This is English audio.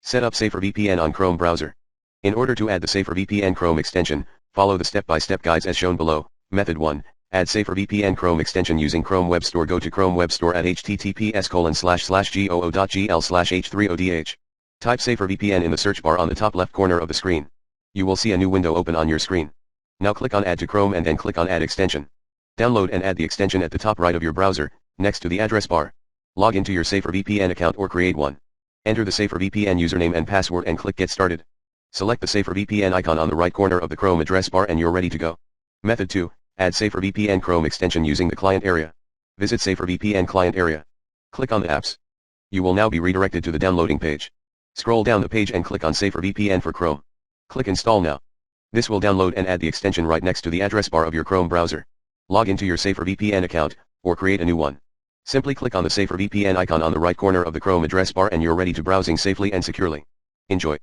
Set up SaferVPN on Chrome browser. In order to add the SaferVPN Chrome extension, follow the step-by-step guides as shown below. Method 1. Add SaferVPN Chrome extension using Chrome Web Store. Go to Chrome Web Store at https://goo.gl/h3odh. Type SaferVPN in the search bar on the top left corner of the screen. You will see a new window open on your screen. Now click on Add to Chrome and then click on Add Extension. Download and add the extension at the top right of your browser, next to the address bar. Log into your SaferVPN account or create one. Enter the SaferVPN username and password and click Get Started. Select the SaferVPN icon on the right corner of the Chrome address bar and you're ready to go. Method 2. Add SaferVPN Chrome extension using the client area. Visit SaferVPN client area. Click on the apps. You will now be redirected to the downloading page. Scroll down the page and click on SaferVPN for Chrome. Click Install now. This will download and add the extension right next to the address bar of your Chrome browser. Log into your SaferVPN account, or create a new one. Simply click on the SaferVPN icon on the right corner of the Chrome address bar and you're ready to browsing safely and securely. Enjoy.